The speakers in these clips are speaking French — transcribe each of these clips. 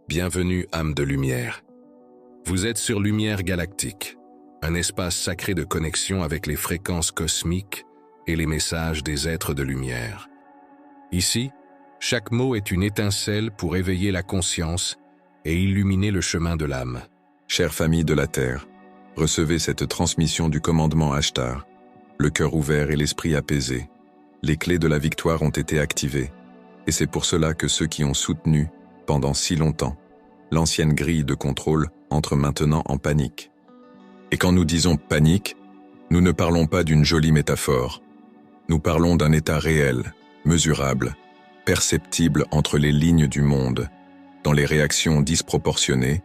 Bienvenue, âme de lumière. Vous êtes sur Lumière Galactique, un espace sacré de connexion avec les fréquences cosmiques et les messages des êtres de lumière. Ici, chaque mot est une étincelle pour éveiller la conscience et illuminer le chemin de l'âme. Chère famille de la Terre, recevez cette transmission du commandement Ashtar. Le cœur ouvert et l'esprit apaisé. Les clés de la victoire ont été activées. Et c'est pour cela que ceux qui ont soutenu, pendant si longtemps, l'ancienne grille de contrôle entre maintenant en panique. Et quand nous disons panique, nous ne parlons pas d'une jolie métaphore. Nous parlons d'un état réel, mesurable, perceptible entre les lignes du monde, dans les réactions disproportionnées,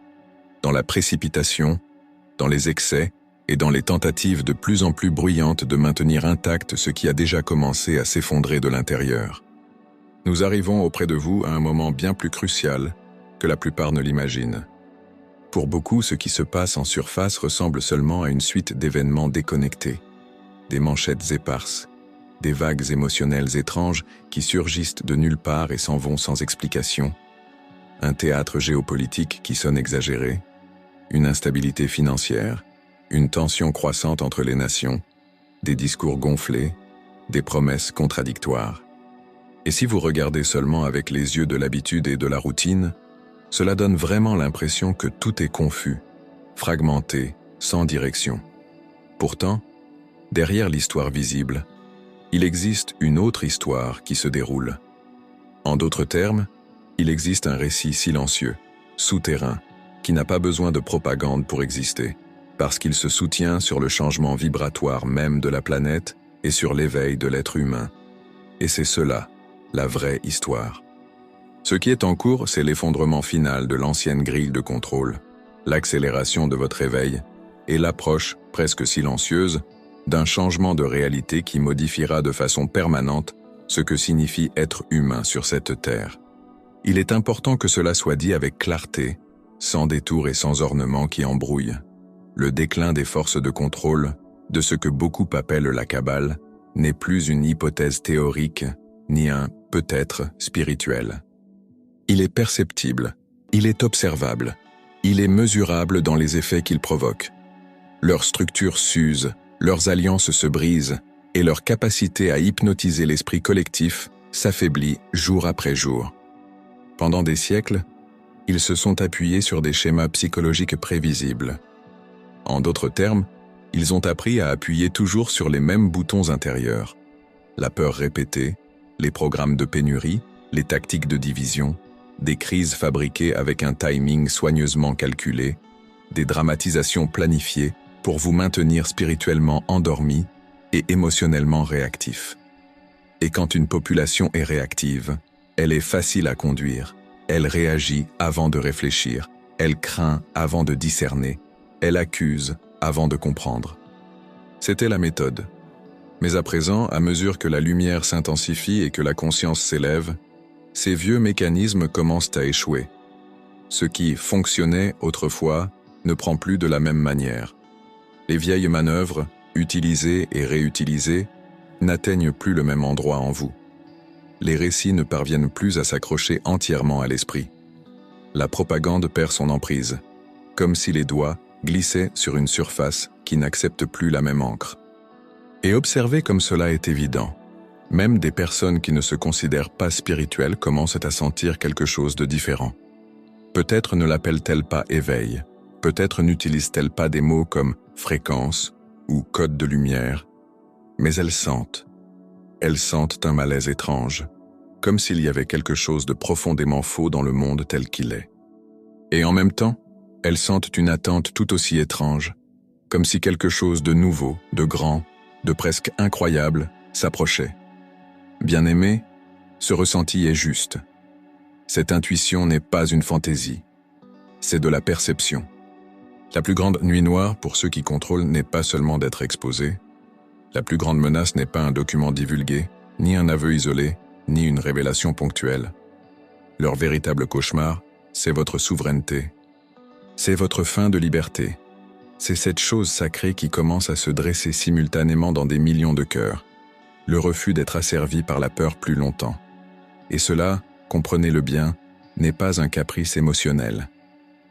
dans la précipitation, dans les excès et dans les tentatives de plus en plus bruyantes de maintenir intact ce qui a déjà commencé à s'effondrer de l'intérieur. Nous arrivons auprès de vous à un moment bien plus crucial que la plupart ne l'imaginent. Pour beaucoup, ce qui se passe en surface ressemble seulement à une suite d'événements déconnectés, des manchettes éparses, des vagues émotionnelles étranges qui surgissent de nulle part et s'en vont sans explication, un théâtre géopolitique qui sonne exagéré, une instabilité financière, une tension croissante entre les nations, des discours gonflés, des promesses contradictoires. Et si vous regardez seulement avec les yeux de l'habitude et de la routine, cela donne vraiment l'impression que tout est confus, fragmenté, sans direction. Pourtant, derrière l'histoire visible, il existe une autre histoire qui se déroule. En d'autres termes, il existe un récit silencieux, souterrain, qui n'a pas besoin de propagande pour exister, parce qu'il se soutient sur le changement vibratoire même de la planète et sur l'éveil de l'être humain. Et c'est cela, la vraie histoire. Ce qui est en cours, c'est l'effondrement final de l'ancienne grille de contrôle, l'accélération de votre éveil et l'approche, presque silencieuse, d'un changement de réalité qui modifiera de façon permanente ce que signifie être humain sur cette terre. Il est important que cela soit dit avec clarté, sans détour et sans ornement qui embrouillent. Le déclin des forces de contrôle, de ce que beaucoup appellent la Kabbale, n'est plus une hypothèse théorique, ni un peut-être spirituel. Il est perceptible, il est observable, il est mesurable dans les effets qu'il provoque. Leurs structures s'usent, leurs alliances se brisent, et leur capacité à hypnotiser l'esprit collectif s'affaiblit jour après jour. Pendant des siècles, ils se sont appuyés sur des schémas psychologiques prévisibles. En d'autres termes, ils ont appris à appuyer toujours sur les mêmes boutons intérieurs. La peur répétée, les programmes de pénurie, les tactiques de division, des crises fabriquées avec un timing soigneusement calculé, des dramatisations planifiées pour vous maintenir spirituellement endormi et émotionnellement réactif. Et quand une population est réactive, elle est facile à conduire, elle réagit avant de réfléchir, elle craint avant de discerner, elle accuse avant de comprendre. C'était la méthode. Mais à présent, à mesure que la lumière s'intensifie et que la conscience s'élève, ces vieux mécanismes commencent à échouer. Ce qui fonctionnait autrefois ne prend plus de la même manière. Les vieilles manœuvres, utilisées et réutilisées, n'atteignent plus le même endroit en vous. Les récits ne parviennent plus à s'accrocher entièrement à l'esprit. La propagande perd son emprise, comme si les doigts glissaient sur une surface qui n'accepte plus la même encre. Et observer comme cela est évident. Même des personnes qui ne se considèrent pas spirituelles commencent à sentir quelque chose de différent. Peut-être ne l'appellent-elles pas éveil, peut-être n'utilisent-elles pas des mots comme fréquence ou code de lumière, mais elles sentent un malaise étrange, comme s'il y avait quelque chose de profondément faux dans le monde tel qu'il est. Et en même temps, elles sentent une attente tout aussi étrange, comme si quelque chose de nouveau, de grand, de presque incroyable, s'approchait. Bien-aimé, ce ressenti est juste. Cette intuition n'est pas une fantaisie, c'est de la perception. La plus grande nuit noire pour ceux qui contrôlent n'est pas seulement d'être exposés. La plus grande menace n'est pas un document divulgué, ni un aveu isolé, ni une révélation ponctuelle. Leur véritable cauchemar, c'est votre souveraineté. C'est votre fin de liberté. C'est cette chose sacrée qui commence à se dresser simultanément dans des millions de cœurs. Le refus d'être asservi par la peur plus longtemps. Et cela, comprenez-le bien, n'est pas un caprice émotionnel.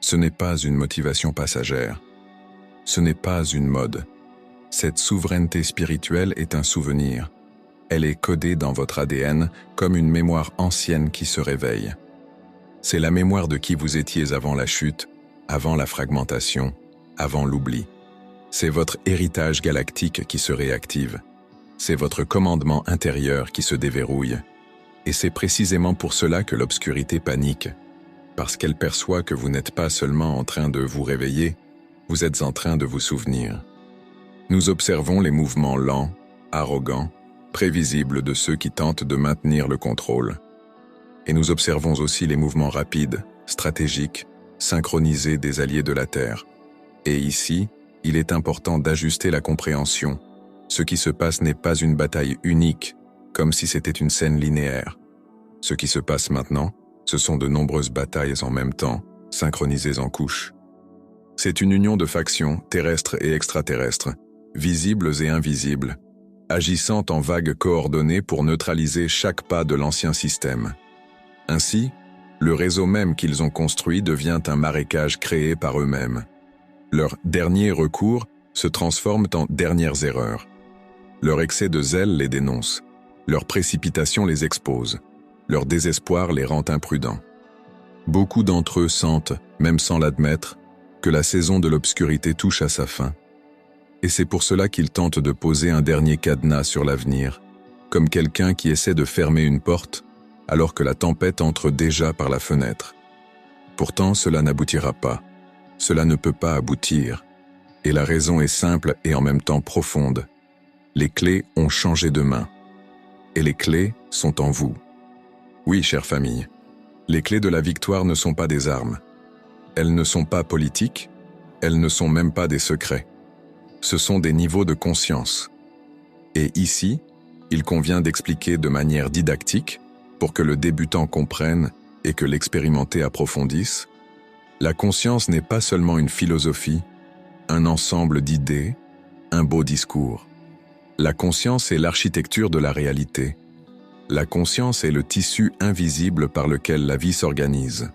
Ce n'est pas une motivation passagère. Ce n'est pas une mode. Cette souveraineté spirituelle est un souvenir. Elle est codée dans votre ADN comme une mémoire ancienne qui se réveille. C'est la mémoire de qui vous étiez avant la chute, avant la fragmentation, avant l'oubli. C'est votre héritage galactique qui se réactive. C'est votre commandement intérieur qui se déverrouille. Et c'est précisément pour cela que l'obscurité panique, parce qu'elle perçoit que vous n'êtes pas seulement en train de vous réveiller, vous êtes en train de vous souvenir. Nous observons les mouvements lents, arrogants, prévisibles de ceux qui tentent de maintenir le contrôle. Et nous observons aussi les mouvements rapides, stratégiques, synchronisés des alliés de la Terre. Et ici, il est important d'ajuster la compréhension. Ce qui se passe n'est pas une bataille unique, comme si c'était une scène linéaire. Ce qui se passe maintenant, ce sont de nombreuses batailles en même temps, synchronisées en couches. C'est une union de factions, terrestres et extraterrestres, visibles et invisibles, agissant en vagues coordonnées pour neutraliser chaque pas de l'ancien système. Ainsi, le réseau même qu'ils ont construit devient un marécage créé par eux-mêmes. Leurs derniers recours se transforment en dernières erreurs. Leur excès de zèle les dénonce, leur précipitation les expose, leur désespoir les rend imprudents. Beaucoup d'entre eux sentent, même sans l'admettre, que la saison de l'obscurité touche à sa fin. Et c'est pour cela qu'ils tentent de poser un dernier cadenas sur l'avenir, comme quelqu'un qui essaie de fermer une porte alors que la tempête entre déjà par la fenêtre. Pourtant, cela n'aboutira pas. Cela ne peut pas aboutir. Et la raison est simple et en même temps profonde. Les clés ont changé de main. Et les clés sont en vous. Oui, chère famille, les clés de la victoire ne sont pas des armes. Elles ne sont pas politiques, elles ne sont même pas des secrets. Ce sont des niveaux de conscience. Et ici, il convient d'expliquer de manière didactique, pour que le débutant comprenne et que l'expérimenté approfondisse. La conscience n'est pas seulement une philosophie, un ensemble d'idées, un beau discours. La conscience est l'architecture de la réalité. La conscience est le tissu invisible par lequel la vie s'organise.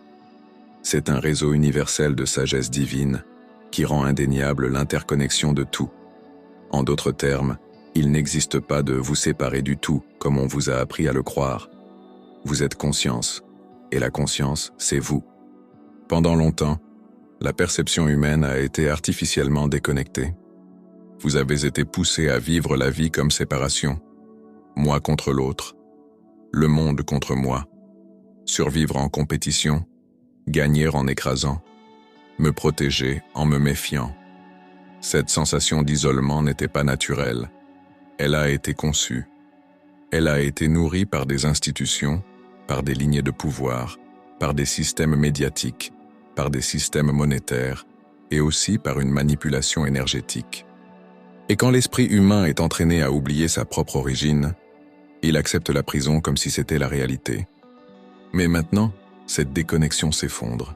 C'est un réseau universel de sagesse divine qui rend indéniable l'interconnexion de tout. En d'autres termes, il n'existe pas de vous séparer du tout comme on vous a appris à le croire. Vous êtes conscience, et la conscience, c'est vous. Pendant longtemps, la perception humaine a été artificiellement déconnectée. Vous avez été poussé à vivre la vie comme séparation. Moi contre l'autre, le monde contre moi. Survivre en compétition, gagner en écrasant, me protéger en me méfiant. Cette sensation d'isolement n'était pas naturelle. Elle a été conçue. Elle a été nourrie par des institutions, par des lignées de pouvoir, par des systèmes médiatiques, par des systèmes monétaires et aussi par une manipulation énergétique. Et quand l'esprit humain est entraîné à oublier sa propre origine, il accepte la prison comme si c'était la réalité. Mais maintenant, cette déconnexion s'effondre.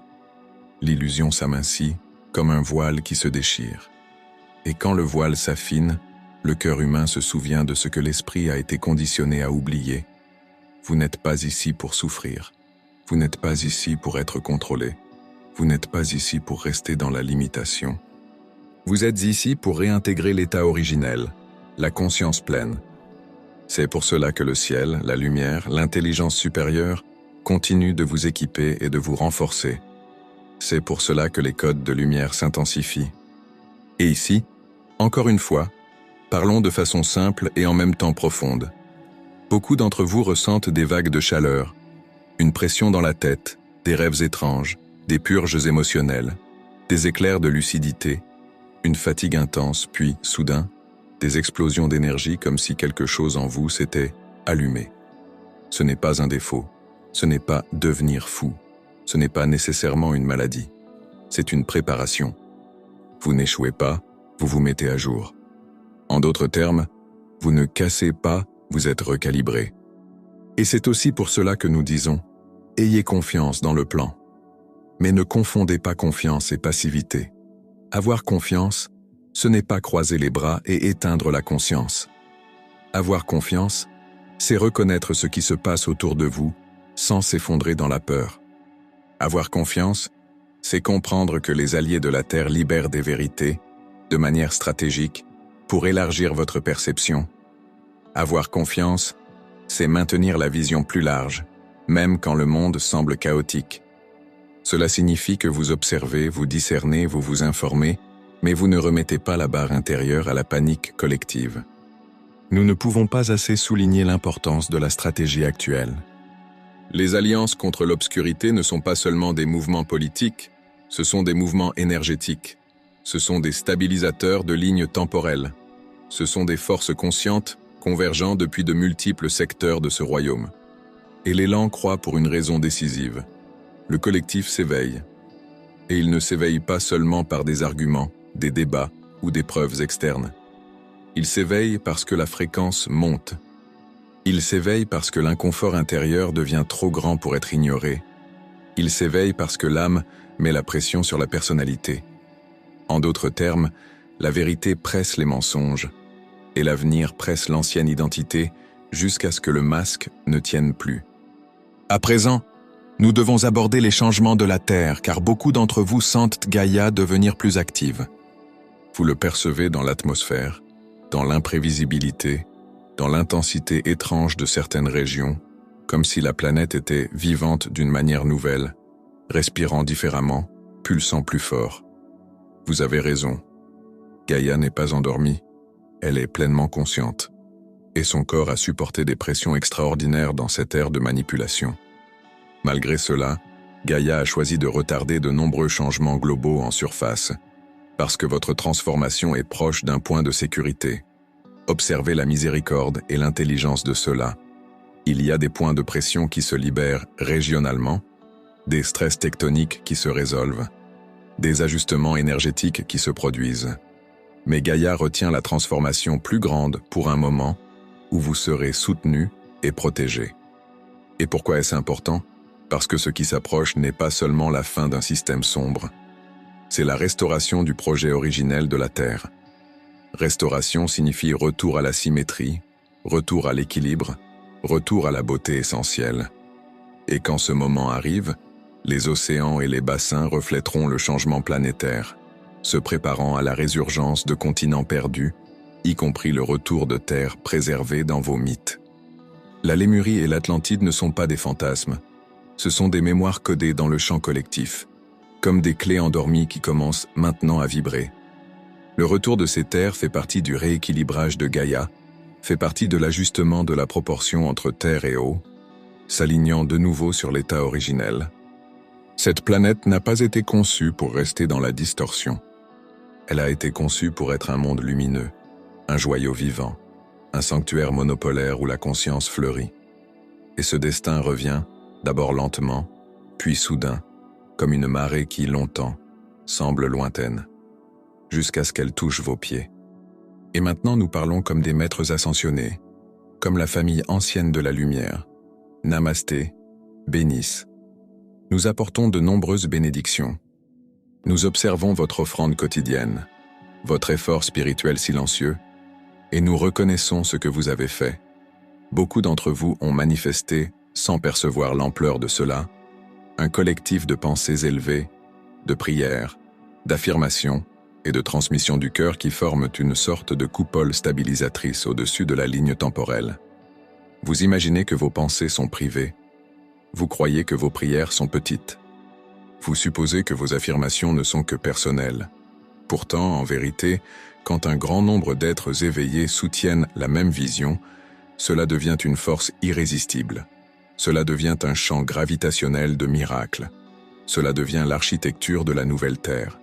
L'illusion s'amincit comme un voile qui se déchire. Et quand le voile s'affine, le cœur humain se souvient de ce que l'esprit a été conditionné à oublier. Vous n'êtes pas ici pour souffrir. Vous n'êtes pas ici pour être contrôlé. Vous n'êtes pas ici pour rester dans la limitation. Vous êtes ici pour réintégrer l'état originel, la conscience pleine. C'est pour cela que le ciel, la lumière, l'intelligence supérieure continuent de vous équiper et de vous renforcer. C'est pour cela que les codes de lumière s'intensifient. Et ici, encore une fois, parlons de façon simple et en même temps profonde. Beaucoup d'entre vous ressentent des vagues de chaleur, une pression dans la tête, des rêves étranges, des purges émotionnelles, des éclairs de lucidité, une fatigue intense, puis, soudain, des explosions d'énergie comme si quelque chose en vous s'était allumé. Ce n'est pas un défaut, ce n'est pas devenir fou, ce n'est pas nécessairement une maladie, c'est une préparation. Vous n'échouez pas, vous vous mettez à jour. En d'autres termes, vous ne cassez pas, vous êtes recalibré. Et c'est aussi pour cela que nous disons « Ayez confiance dans le plan ». Mais ne confondez pas confiance et passivité. Avoir confiance, ce n'est pas croiser les bras et éteindre la conscience. Avoir confiance, c'est reconnaître ce qui se passe autour de vous sans s'effondrer dans la peur. Avoir confiance, c'est comprendre que les alliés de la Terre libèrent des vérités, de manière stratégique, pour élargir votre perception. Avoir confiance, c'est maintenir la vision plus large, même quand le monde semble chaotique. Cela signifie que vous observez, vous discernez, vous vous informez, mais vous ne remettez pas la barre intérieure à la panique collective. Nous ne pouvons pas assez souligner l'importance de la stratégie actuelle. Les alliances contre l'obscurité ne sont pas seulement des mouvements politiques, ce sont des mouvements énergétiques. Ce sont des stabilisateurs de lignes temporelles. Ce sont des forces conscientes convergeant depuis de multiples secteurs de ce royaume. Et l'élan croît pour une raison décisive. Le collectif s'éveille. Et il ne s'éveille pas seulement par des arguments, des débats ou des preuves externes. Il s'éveille parce que la fréquence monte. Il s'éveille parce que l'inconfort intérieur devient trop grand pour être ignoré. Il s'éveille parce que l'âme met la pression sur la personnalité. En d'autres termes, la vérité presse les mensonges, et l'avenir presse l'ancienne identité jusqu'à ce que le masque ne tienne plus. À présent, nous devons aborder les changements de la Terre, car beaucoup d'entre vous sentent Gaïa devenir plus active. Vous le percevez dans l'atmosphère, dans l'imprévisibilité, dans l'intensité étrange de certaines régions, comme si la planète était vivante d'une manière nouvelle, respirant différemment, pulsant plus fort. Vous avez raison. Gaïa n'est pas endormie, elle est pleinement consciente. Et son corps a supporté des pressions extraordinaires dans cette ère de manipulation. Malgré cela, Gaïa a choisi de retarder de nombreux changements globaux en surface, parce que votre transformation est proche d'un point de sécurité. Observez la miséricorde et l'intelligence de cela. Il y a des points de pression qui se libèrent régionalement, des stress tectoniques qui se résolvent, des ajustements énergétiques qui se produisent. Mais Gaïa retient la transformation plus grande pour un moment où vous serez soutenu et protégé. Et pourquoi est-ce important ? Parce que ce qui s'approche n'est pas seulement la fin d'un système sombre, c'est la restauration du projet originel de la Terre. Restauration signifie retour à la symétrie, retour à l'équilibre, retour à la beauté essentielle. Et quand ce moment arrive, les océans et les bassins reflèteront le changement planétaire, se préparant à la résurgence de continents perdus, y compris le retour de terres préservées dans vos mythes. La Lémurie et l'Atlantide ne sont pas des fantasmes, ce sont des mémoires codées dans le champ collectif, comme des clés endormies qui commencent maintenant à vibrer. Le retour de ces terres fait partie du rééquilibrage de Gaïa, fait partie de l'ajustement de la proportion entre terre et eau, s'alignant de nouveau sur l'état originel. Cette planète n'a pas été conçue pour rester dans la distorsion. Elle a été conçue pour être un monde lumineux, un joyau vivant, un sanctuaire monopolaire où la conscience fleurit. Et ce destin revient, d'abord lentement, puis soudain, comme une marée qui, longtemps, semble lointaine, jusqu'à ce qu'elle touche vos pieds. Et maintenant nous parlons comme des maîtres ascensionnés, comme la famille ancienne de la lumière. Namasté, bénisse. Nous apportons de nombreuses bénédictions. Nous observons votre offrande quotidienne, votre effort spirituel silencieux, et nous reconnaissons ce que vous avez fait. Beaucoup d'entre vous ont manifesté, sans percevoir l'ampleur de cela, un collectif de pensées élevées, de prières, d'affirmations et de transmission du cœur qui forment une sorte de coupole stabilisatrice au-dessus de la ligne temporelle. Vous imaginez que vos pensées sont privées. Vous croyez que vos prières sont petites. Vous supposez que vos affirmations ne sont que personnelles. Pourtant, en vérité, quand un grand nombre d'êtres éveillés soutiennent la même vision, cela devient une force irrésistible. Cela devient un champ gravitationnel de miracles. Cela devient l'architecture de la nouvelle Terre.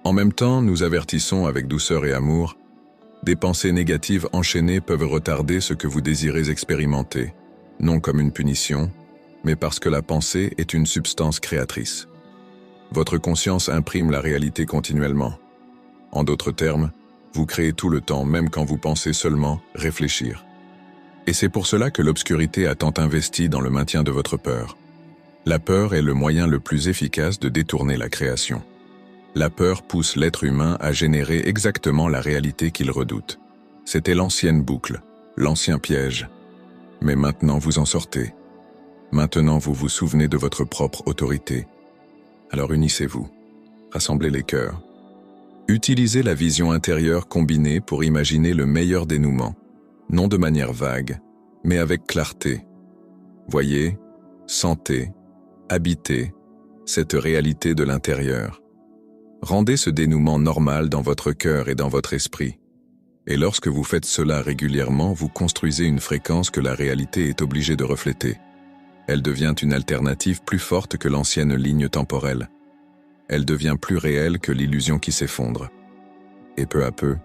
En même temps, nous avertissons avec douceur et amour, des pensées négatives enchaînées peuvent retarder ce que vous désirez expérimenter, non comme une punition, mais parce que la pensée est une substance créatrice. Votre conscience imprime la réalité continuellement. En d'autres termes, vous créez tout le temps, même quand vous pensez seulement réfléchir. Et c'est pour cela que l'obscurité a tant investi dans le maintien de votre peur. La peur est le moyen le plus efficace de détourner la création. La peur pousse l'être humain à générer exactement la réalité qu'il redoute. C'était l'ancienne boucle, l'ancien piège. Mais maintenant vous en sortez. Maintenant vous vous souvenez de votre propre autorité, Alors unissez-vous. Rassemblez les cœurs. Utilisez la vision intérieure combinée pour imaginer le meilleur dénouement, non de manière vague, mais avec clarté. Voyez, sentez, habitez cette réalité de l'intérieur. Rendez ce dénouement normal dans votre cœur et dans votre esprit. Et lorsque vous faites cela régulièrement, vous construisez une fréquence que la réalité est obligée de refléter. Elle devient une alternative plus forte que l'ancienne ligne temporelle. Elle devient plus réelle que l'illusion qui s'effondre. Et peu à peu,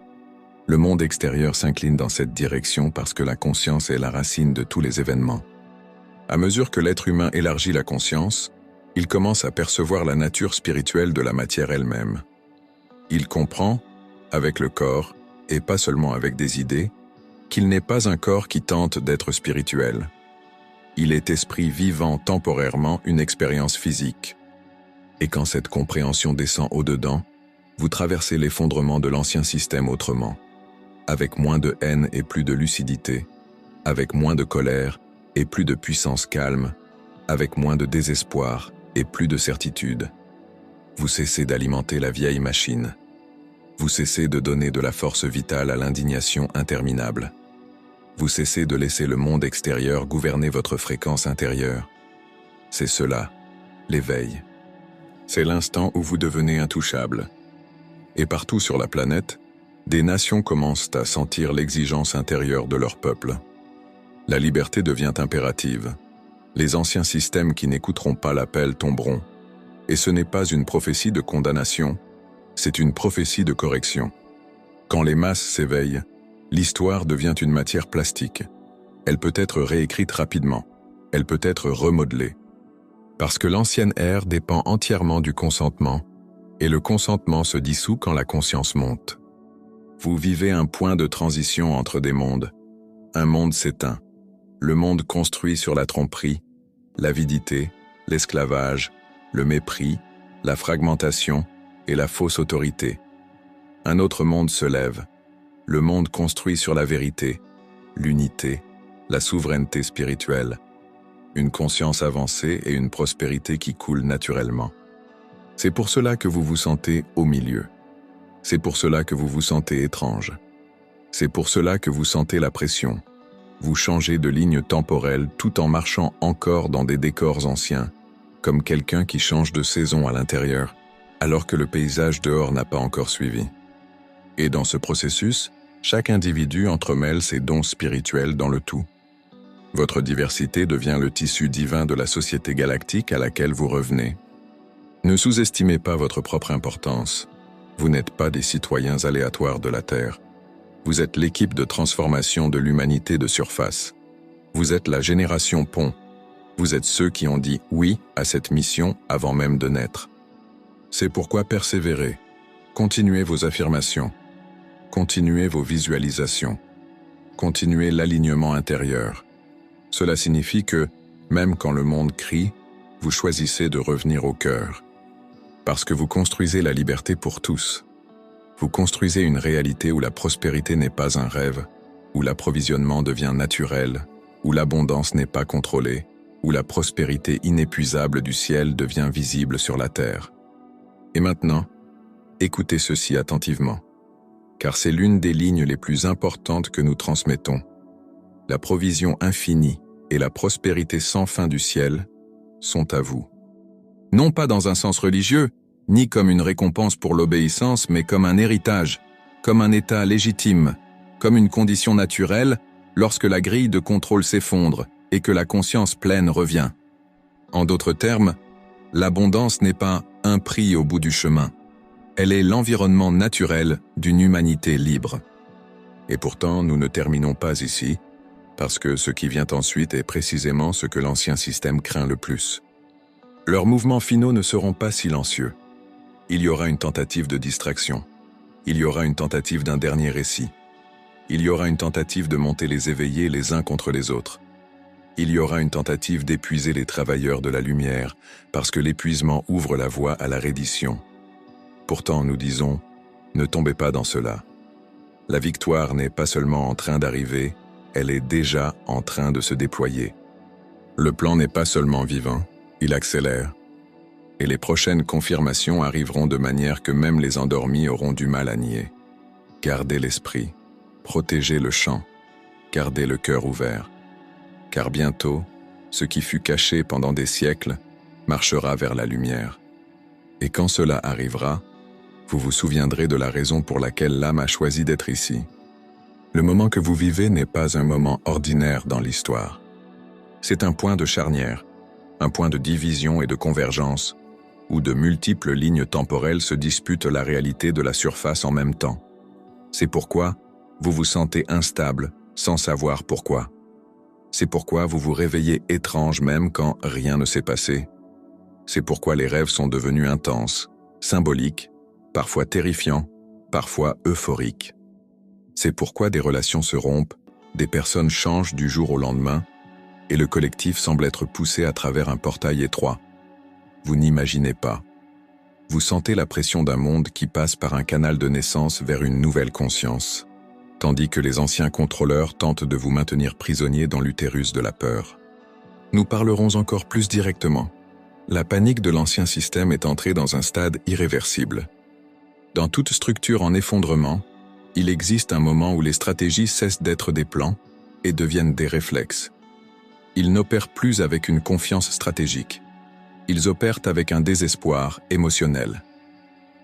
le monde extérieur s'incline dans cette direction parce que la conscience est la racine de tous les événements. À mesure que l'être humain élargit la conscience, il commence à percevoir la nature spirituelle de la matière elle-même. Il comprend, avec le corps, et pas seulement avec des idées, qu'il n'est pas un corps qui tente d'être spirituel. Il est esprit vivant temporairement une expérience physique. Et quand cette compréhension descend au-dedans, vous traversez l'effondrement de l'ancien système autrement, avec moins de haine et plus de lucidité, avec moins de colère et plus de puissance calme, avec moins de désespoir et plus de certitude. Vous cessez d'alimenter la vieille machine. Vous cessez de donner de la force vitale à l'indignation interminable. Vous cessez de laisser le monde extérieur gouverner votre fréquence intérieure. C'est cela, l'éveil. C'est l'instant où vous devenez intouchable. Et partout sur la planète, des nations commencent à sentir l'exigence intérieure de leur peuple. La liberté devient impérative. Les anciens systèmes qui n'écouteront pas l'appel tomberont. Et ce n'est pas une prophétie de condamnation, c'est une prophétie de correction. Quand les masses s'éveillent, l'histoire devient une matière plastique. Elle peut être réécrite rapidement. Elle peut être remodelée. Parce que l'ancienne ère dépend entièrement du consentement, et le consentement se dissout quand la conscience monte. Vous vivez un point de transition entre des mondes. Un monde s'éteint. Le monde construit sur la tromperie, l'avidité, l'esclavage, le mépris, la fragmentation et la fausse autorité. Un autre monde se lève. Le monde construit sur la vérité, l'unité, la souveraineté spirituelle, une conscience avancée et une prospérité qui coule naturellement. C'est pour cela que vous vous sentez au milieu. C'est pour cela que vous vous sentez étrange. C'est pour cela que vous sentez la pression. Vous changez de ligne temporelle tout en marchant encore dans des décors anciens, comme quelqu'un qui change de saison à l'intérieur, alors que le paysage dehors n'a pas encore suivi. Et dans ce processus, chaque individu entremêle ses dons spirituels dans le tout. Votre diversité devient le tissu divin de la société galactique à laquelle vous revenez. Ne sous-estimez pas votre propre importance. Vous n'êtes pas des citoyens aléatoires de la Terre. Vous êtes l'équipe de transformation de l'humanité de surface. Vous êtes la génération pont. Vous êtes ceux qui ont dit oui à cette mission avant même de naître. C'est pourquoi persévérez. Continuez vos affirmations. Continuez vos visualisations. Continuez l'alignement intérieur. Cela signifie que, même quand le monde crie, vous choisissez de revenir au cœur. Parce que vous construisez la liberté pour tous. Vous construisez une réalité où la prospérité n'est pas un rêve, où l'approvisionnement devient naturel, où l'abondance n'est pas contrôlée, où la prospérité inépuisable du ciel devient visible sur la terre. Et maintenant, écoutez ceci attentivement, car c'est l'une des lignes les plus importantes que nous transmettons. La provision infinie et la prospérité sans fin du ciel sont à vous. Non pas dans un sens religieux, ni comme une récompense pour l'obéissance, mais comme un héritage, comme un état légitime, comme une condition naturelle lorsque la grille de contrôle s'effondre et que la conscience pleine revient. En d'autres termes, l'abondance n'est pas un prix au bout du chemin. Elle est l'environnement naturel d'une humanité libre. Et pourtant, nous ne terminons pas ici, parce que ce qui vient ensuite est précisément ce que l'ancien système craint le plus. Leurs mouvements finaux ne seront pas silencieux. Il y aura une tentative de distraction. Il y aura une tentative d'un dernier récit. Il y aura une tentative de monter les éveillés les uns contre les autres. Il y aura une tentative d'épuiser les travailleurs de la lumière, parce que l'épuisement ouvre la voie à la reddition. Pourtant, nous disons, ne tombez pas dans cela. La victoire n'est pas seulement en train d'arriver, elle est déjà en train de se déployer. Le plan n'est pas seulement vivant, il accélère. Et les prochaines confirmations arriveront de manière que même les endormis auront du mal à nier. Gardez l'esprit, protégez le champ, gardez le cœur ouvert. Car bientôt, ce qui fut caché pendant des siècles marchera vers la lumière. Et quand cela arrivera, vous vous souviendrez de la raison pour laquelle l'âme a choisi d'être ici. Le moment que vous vivez n'est pas un moment ordinaire dans l'histoire. C'est un point de charnière, un point de division et de convergence, où de multiples lignes temporelles se disputent la réalité de la surface en même temps. C'est pourquoi vous vous sentez instable, sans savoir pourquoi. C'est pourquoi vous vous réveillez étrange même quand rien ne s'est passé. C'est pourquoi les rêves sont devenus intenses, symboliques, parfois terrifiants, parfois euphoriques. C'est pourquoi des relations se rompent, des personnes changent du jour au lendemain, et le collectif semble être poussé à travers un portail étroit. Vous n'imaginez pas. Vous sentez la pression d'un monde qui passe par un canal de naissance vers une nouvelle conscience, tandis que les anciens contrôleurs tentent de vous maintenir prisonnier dans l'utérus de la peur. Nous parlerons encore plus directement. La panique de l'ancien système est entrée dans un stade irréversible. Dans toute structure en effondrement, il existe un moment où les stratégies cessent d'être des plans et deviennent des réflexes. Ils n'opèrent plus avec une confiance stratégique. Ils opèrent avec un désespoir émotionnel.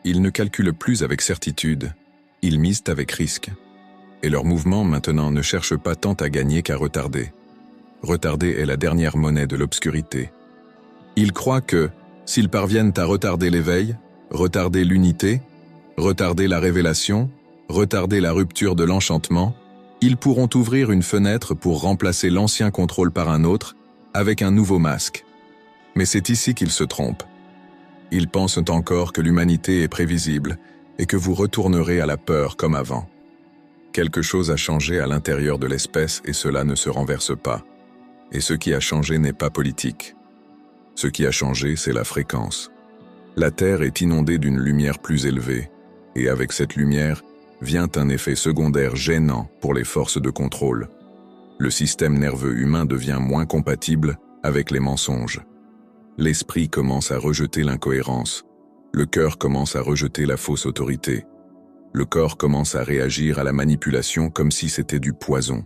Ils ne calculent plus avec certitude, ils misent avec risque. Et leurs mouvements maintenant ne cherchent pas tant à gagner qu'à retarder. Retarder est la dernière monnaie de l'obscurité. Ils croient que, s'ils parviennent à retarder l'éveil, retarder l'unité, retarder la révélation, retarder la rupture de l'enchantement, ils pourront ouvrir une fenêtre pour remplacer l'ancien contrôle par un autre, avec un nouveau masque. Mais c'est ici qu'ils se trompent. Ils pensent encore que l'humanité est prévisible et que vous retournerez à la peur comme avant. Quelque chose a changé à l'intérieur de l'espèce et cela ne se renverse pas. Et ce qui a changé n'est pas politique. Ce qui a changé, c'est la fréquence. La Terre est inondée d'une lumière plus élevée, et avec cette lumière vient un effet secondaire gênant pour les forces de contrôle. Le système nerveux humain devient moins compatible avec les mensonges. L'esprit commence à rejeter l'incohérence. Le cœur commence à rejeter la fausse autorité. Le corps commence à réagir à la manipulation comme si c'était du poison.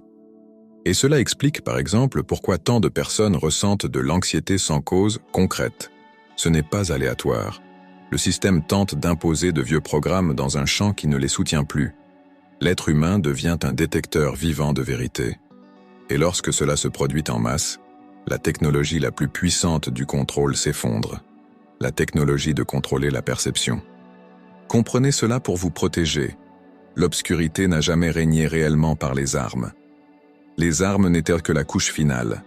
Et cela explique par exemple pourquoi tant de personnes ressentent de l'anxiété sans cause concrète. Ce n'est pas aléatoire. Le système tente d'imposer de vieux programmes dans un champ qui ne les soutient plus. L'être humain devient un détecteur vivant de vérité. Et lorsque cela se produit en masse, la technologie la plus puissante du contrôle s'effondre. La technologie de contrôler la perception. Comprenez cela pour vous protéger. L'obscurité n'a jamais régné réellement par les armes. Les armes n'étaient que la couche finale.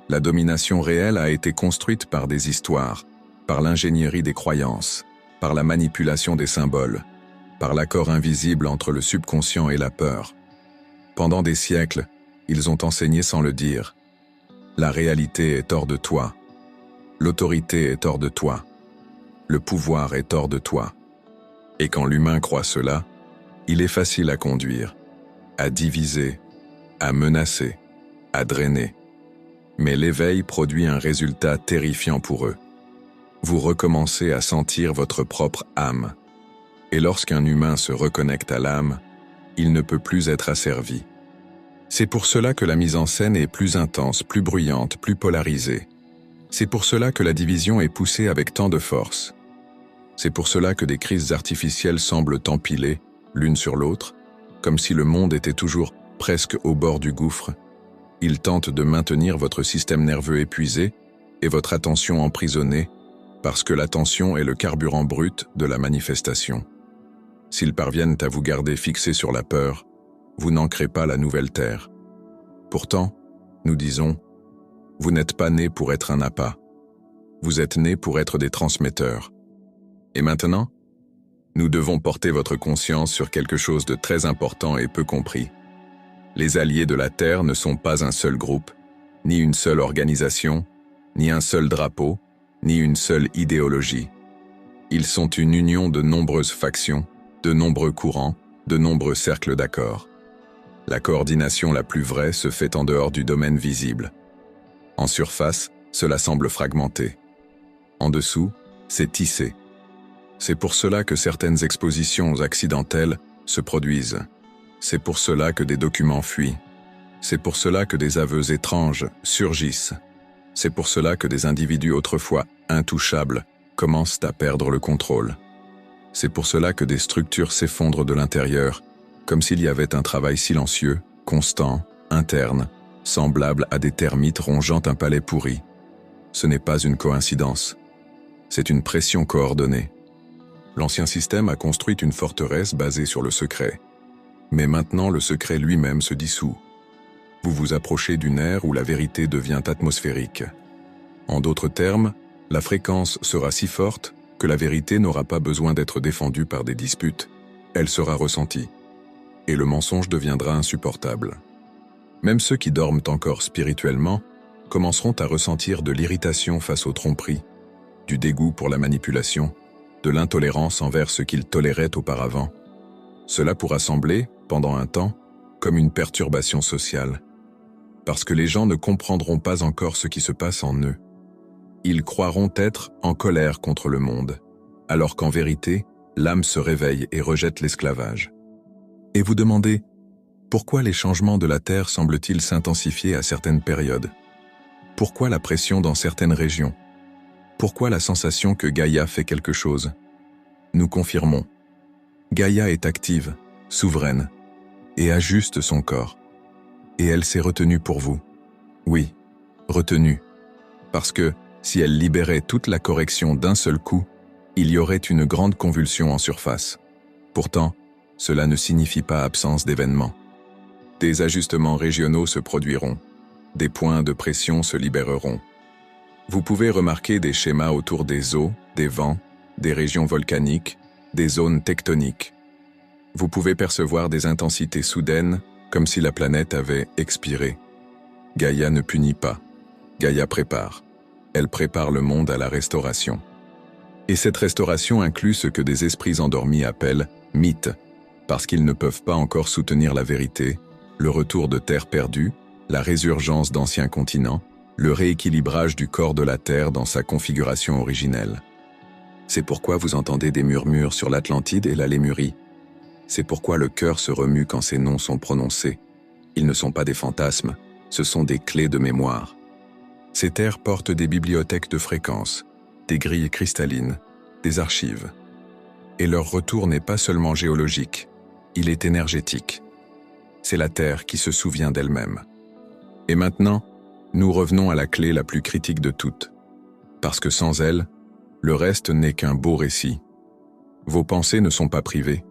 La domination réelle a été construite par des histoires, par l'ingénierie des croyances, par la manipulation des symboles, par l'accord invisible entre le subconscient et la peur. Pendant des siècles, ils ont enseigné sans le dire. La réalité est hors de toi. L'autorité est hors de toi. Le pouvoir est hors de toi. Et quand l'humain croit cela, il est facile à conduire, à diviser, à menacer, à drainer. Mais l'éveil produit un résultat terrifiant pour eux. Vous recommencez à sentir votre propre âme. Et lorsqu'un humain se reconnecte à l'âme, il ne peut plus être asservi. C'est pour cela que la mise en scène est plus intense, plus bruyante, plus polarisée. C'est pour cela que la division est poussée avec tant de force. C'est pour cela que des crises artificielles semblent empilées, l'une sur l'autre, comme si le monde était toujours presque au bord du gouffre. Il tente de maintenir votre système nerveux épuisé et votre attention emprisonnée, parce que l'attention est le carburant brut de la manifestation. S'ils parviennent à vous garder fixé sur la peur, vous n'ancrez pas la nouvelle terre. Pourtant, nous disons, vous n'êtes pas nés pour être un appât. Vous êtes nés pour être des transmetteurs. Et maintenant, nous devons porter votre conscience sur quelque chose de très important et peu compris. Les alliés de la Terre ne sont pas un seul groupe, ni une seule organisation, ni un seul drapeau, ni une seule idéologie. Ils sont une union de nombreuses factions, de nombreux courants, de nombreux cercles d'accord. La coordination la plus vraie se fait en dehors du domaine visible. En surface, cela semble fragmenté. En dessous, c'est tissé. C'est pour cela que certaines expositions accidentelles se produisent. C'est pour cela que des documents fuient. C'est pour cela que des aveux étranges surgissent. C'est pour cela que des individus autrefois intouchables commencent à perdre le contrôle. C'est pour cela que des structures s'effondrent de l'intérieur, comme s'il y avait un travail silencieux, constant, interne, semblable à des termites rongeant un palais pourri. Ce n'est pas une coïncidence. C'est une pression coordonnée. L'ancien système a construit une forteresse basée sur le secret. Mais maintenant, le secret lui-même se dissout. Vous vous approchez d'une ère où la vérité devient atmosphérique. En d'autres termes, la fréquence sera si forte que la vérité n'aura pas besoin d'être défendue par des disputes. Elle sera ressentie. Et le mensonge deviendra insupportable. Même ceux qui dorment encore spirituellement commenceront à ressentir de l'irritation face aux tromperies, du dégoût pour la manipulation, de l'intolérance envers ce qu'ils toléraient auparavant. Cela pourra sembler, pendant un temps, comme une perturbation sociale. Parce que les gens ne comprendront pas encore ce qui se passe en eux. Ils croiront être en colère contre le monde, alors qu'en vérité, l'âme se réveille et rejette l'esclavage. Et vous demandez, pourquoi les changements de la Terre semblent-ils s'intensifier à certaines périodes? Pourquoi la pression dans certaines régions? Pourquoi la sensation que Gaïa fait quelque chose? Nous confirmons. Gaïa est active, souveraine, et ajuste son corps. Et elle s'est retenue pour vous. Oui, retenue. Parce que, si elle libérait toute la correction d'un seul coup, il y aurait une grande convulsion en surface. Pourtant, cela ne signifie pas absence d'événements. Des ajustements régionaux se produiront. Des points de pression se libéreront. Vous pouvez remarquer des schémas autour des eaux, des vents, des régions volcaniques, des zones tectoniques. Vous pouvez percevoir des intensités soudaines, comme si la planète avait expiré. Gaïa ne punit pas. Gaïa prépare. Elle prépare le monde à la restauration. Et cette restauration inclut ce que des esprits endormis appellent mythes, parce qu'ils ne peuvent pas encore soutenir la vérité, le retour de terre perdue, la résurgence d'anciens continents, le rééquilibrage du corps de la Terre dans sa configuration originelle. C'est pourquoi vous entendez des murmures sur l'Atlantide et la Lémurie. C'est pourquoi le cœur se remue quand ces noms sont prononcés. Ils ne sont pas des fantasmes, ce sont des clés de mémoire. Ces terres portent des bibliothèques de fréquences, des grilles cristallines, des archives. Et leur retour n'est pas seulement géologique, il est énergétique. C'est la Terre qui se souvient d'elle-même. Et maintenant, nous revenons à la clé la plus critique de toutes. Parce que sans elle, le reste n'est qu'un beau récit. Vos pensées ne sont pas privées.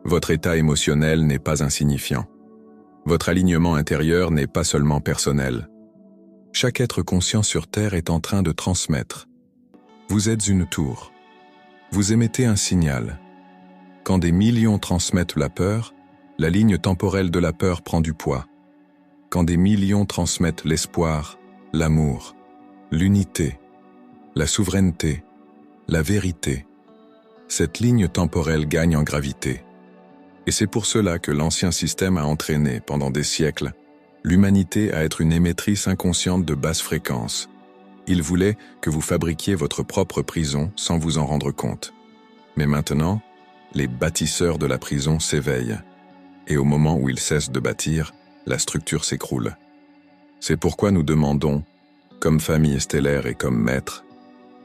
Votre état émotionnel n'est pas insignifiant. Votre alignement intérieur n'est pas seulement personnel. Chaque être conscient sur Terre est en train de transmettre. Vous êtes une tour. Vous émettez un signal. Quand des millions transmettent la peur, la ligne temporelle de la peur prend du poids. Quand des millions transmettent l'espoir, l'amour, l'unité, la souveraineté, la vérité, cette ligne temporelle gagne en gravité. Et c'est pour cela que l'ancien système a entraîné, pendant des siècles, l'humanité à être une émettrice inconsciente de basse fréquence. Il voulait que vous fabriquiez votre propre prison sans vous en rendre compte. Mais maintenant, les bâtisseurs de la prison s'éveillent. Et au moment où ils cessent de bâtir, la structure s'écroule. C'est pourquoi nous demandons, comme famille stellaire et comme maître,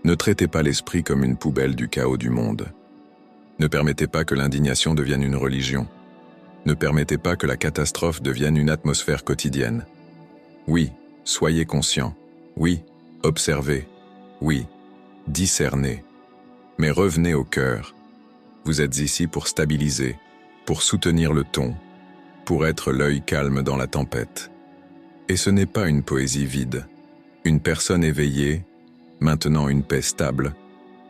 ne traitez pas l'esprit comme une poubelle du chaos du monde. Ne permettez pas que l'indignation devienne une religion. Ne permettez pas que la catastrophe devienne une atmosphère quotidienne. Oui, soyez conscients. Oui, observez. Oui, discernez. Mais revenez au cœur. Vous êtes ici pour stabiliser, pour soutenir le ton, pour être l'œil calme dans la tempête. Et ce n'est pas une poésie vide. Une personne éveillée, maintenant une paix stable,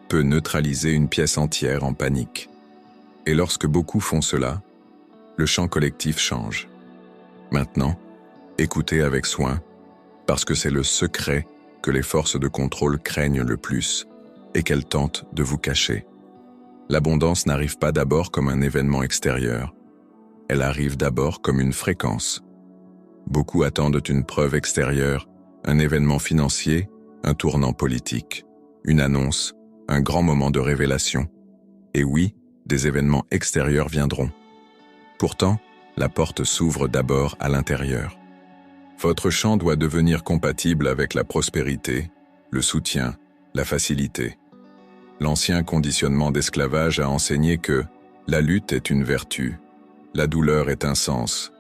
peut neutraliser une pièce entière en panique. Et lorsque beaucoup font cela, le champ collectif change. Maintenant, écoutez avec soin, parce que c'est le secret que les forces de contrôle craignent le plus et qu'elles tentent de vous cacher. L'abondance n'arrive pas d'abord comme un événement extérieur. Elle arrive d'abord comme une fréquence. Beaucoup attendent une preuve extérieure, un événement financier, un tournant politique, une annonce, un grand moment de révélation. Et oui, des événements extérieurs viendront. Pourtant, la porte s'ouvre d'abord à l'intérieur. Votre champ doit devenir compatible avec la prospérité, le soutien, la facilité. L'ancien conditionnement d'esclavage a enseigné que la lutte est une vertu, la douleur est un sens,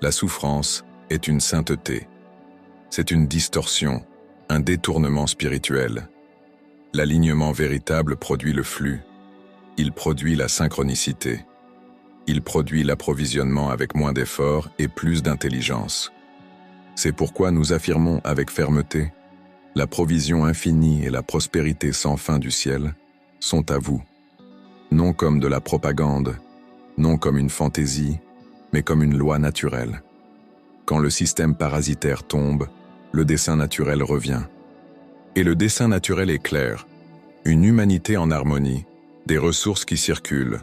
la souffrance est une sainteté. C'est une distorsion, un détournement spirituel. L'alignement véritable produit le flux. Il produit la synchronicité. Il produit l'approvisionnement avec moins d'efforts et plus d'intelligence. C'est pourquoi nous affirmons avec fermeté: la provision infinie et la prospérité sans fin du ciel sont à vous. Non comme de la propagande, non comme une fantaisie, mais comme une loi naturelle. Quand le système parasitaire tombe, le dessein naturel revient. Et le dessein naturel est clair: une humanité en harmonie, des ressources qui circulent,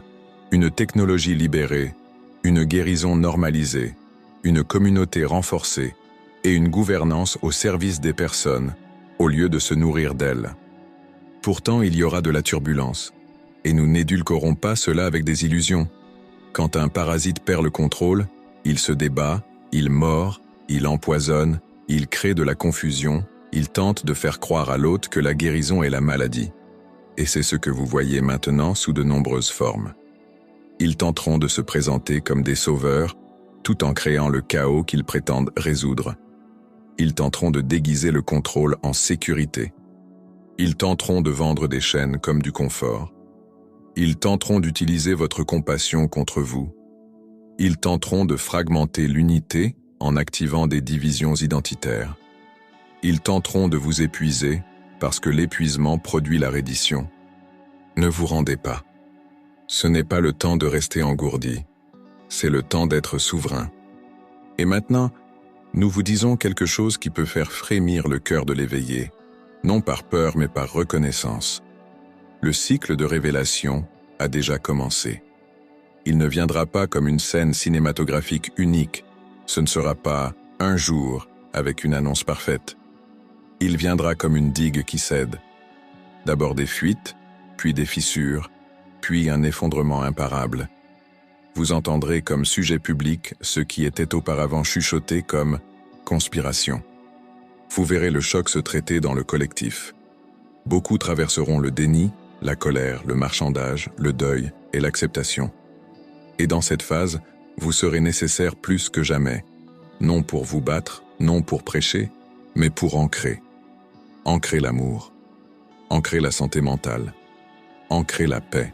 une technologie libérée, une guérison normalisée, une communauté renforcée et une gouvernance au service des personnes, au lieu de se nourrir d'elles. Pourtant, il y aura de la turbulence, et nous n'édulcorons pas cela avec des illusions. Quand un parasite perd le contrôle, il se débat, il mord, il empoisonne, il crée de la confusion, il tente de faire croire à l'autre que la guérison est la maladie. Et c'est ce que vous voyez maintenant sous de nombreuses formes. Ils tenteront de se présenter comme des sauveurs, tout en créant le chaos qu'ils prétendent résoudre. Ils tenteront de déguiser le contrôle en sécurité. Ils tenteront de vendre des chaînes comme du confort. Ils tenteront d'utiliser votre compassion contre vous. Ils tenteront de fragmenter l'unité en activant des divisions identitaires. Ils tenteront de vous épuiser parce que l'épuisement produit la reddition. Ne vous rendez pas. Ce n'est pas le temps de rester engourdi. C'est le temps d'être souverain. Et maintenant, nous vous disons quelque chose qui peut faire frémir le cœur de l'éveillé, non par peur mais par reconnaissance. Le cycle de révélation a déjà commencé. Il ne viendra pas comme une scène cinématographique unique. Ce ne sera pas un jour avec une annonce parfaite. Il viendra comme une digue qui cède. D'abord des fuites, puis des fissures, puis un effondrement imparable. Vous entendrez comme sujet public ce qui était auparavant chuchoté comme conspiration. Vous verrez le choc se traiter dans le collectif. Beaucoup traverseront le déni, la colère, le marchandage, le deuil et l'acceptation. Et dans cette phase, vous serez nécessaire plus que jamais, non pour vous battre, non pour prêcher, mais pour ancrer. Ancrer l'amour, ancrer la santé mentale, ancrer la paix.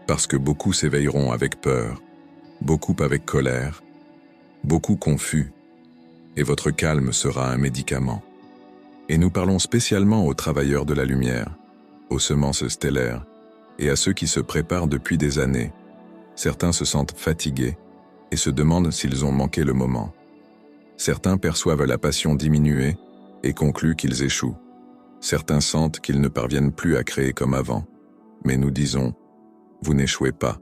Parce que beaucoup s'éveilleront avec peur, beaucoup avec colère, beaucoup confus, et votre calme sera un médicament. Et nous parlons spécialement aux travailleurs de la lumière, aux semences stellaires, et à ceux qui se préparent depuis des années. Certains se sentent fatigués et se demandent s'ils ont manqué le moment. Certains perçoivent la passion diminuer et concluent qu'ils échouent. Certains sentent qu'ils ne parviennent plus à créer comme avant. Mais nous disons: vous n'échouez pas.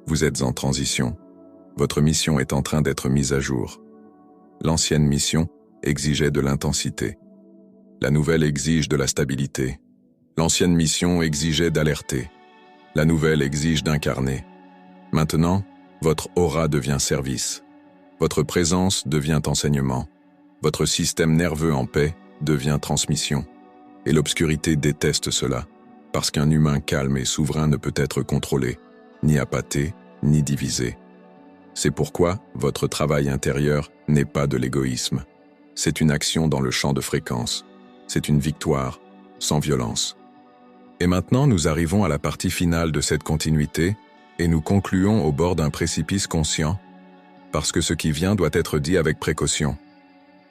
Vous êtes en transition. Votre mission est en train d'être mise à jour. L'ancienne mission exigeait de l'intensité. La nouvelle exige de la stabilité. L'ancienne mission exigeait d'alerter. La nouvelle exige d'incarner. Maintenant, votre aura devient service. Votre présence devient enseignement. Votre système nerveux en paix devient transmission. Et l'obscurité déteste cela, parce qu'un humain calme et souverain ne peut être contrôlé, ni appâté, ni divisé. C'est pourquoi votre travail intérieur n'est pas de l'égoïsme. C'est une action dans le champ de fréquence. C'est une victoire, sans violence. Et maintenant, nous arrivons à la partie finale de cette continuité, et nous concluons au bord d'un précipice conscient, parce que ce qui vient doit être dit avec précaution.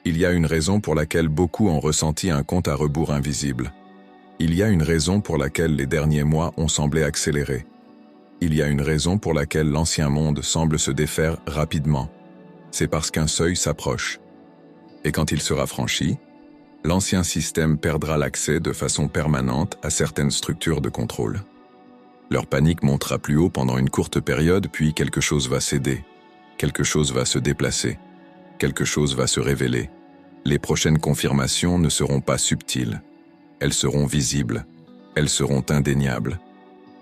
Il y a une raison pour laquelle beaucoup ont ressenti un compte à rebours invisible. Il y a une raison pour laquelle les derniers mois ont semblé accélérer. Il y a une raison pour laquelle l'ancien monde semble se défaire rapidement. C'est parce qu'un seuil s'approche. Et quand il sera franchi, l'ancien système perdra l'accès de façon permanente à certaines structures de contrôle. Leur panique montera plus haut pendant une courte période, puis quelque chose va céder. Quelque chose va se déplacer. Quelque chose va se révéler. Les prochaines confirmations ne seront pas subtiles. Elles seront visibles. Elles seront indéniables,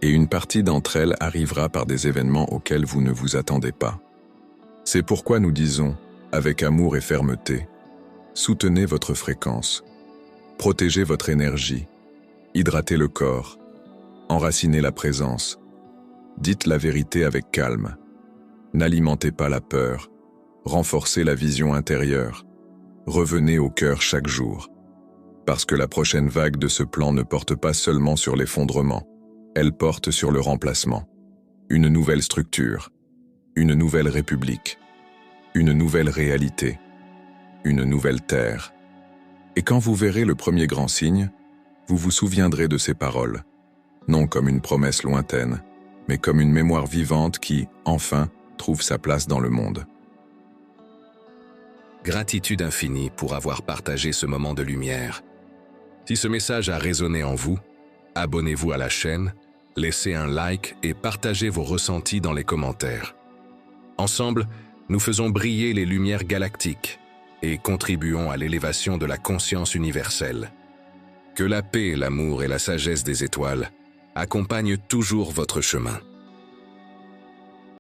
et une partie d'entre elles arrivera par des événements auxquels vous ne vous attendez pas. C'est pourquoi nous disons, avec amour et fermeté, soutenez votre fréquence, protégez votre énergie, hydratez le corps, enracinez la présence, dites la vérité avec calme, n'alimentez pas la peur, renforcez la vision intérieure, revenez au cœur chaque jour. Parce que la prochaine vague de ce plan ne porte pas seulement sur l'effondrement, elle porte sur le remplacement. Une nouvelle structure, une nouvelle république, une nouvelle réalité, une nouvelle terre. Et quand vous verrez le premier grand signe, vous vous souviendrez de ces paroles, non comme une promesse lointaine, mais comme une mémoire vivante qui, enfin, trouve sa place dans le monde. Gratitude infinie pour avoir partagé ce moment de lumière. Si ce message a résonné en vous, abonnez-vous à la chaîne, laissez un like et partagez vos ressentis dans les commentaires. Ensemble, nous faisons briller les lumières galactiques et contribuons à l'élévation de la conscience universelle. Que la paix, l'amour et la sagesse des étoiles accompagnent toujours votre chemin.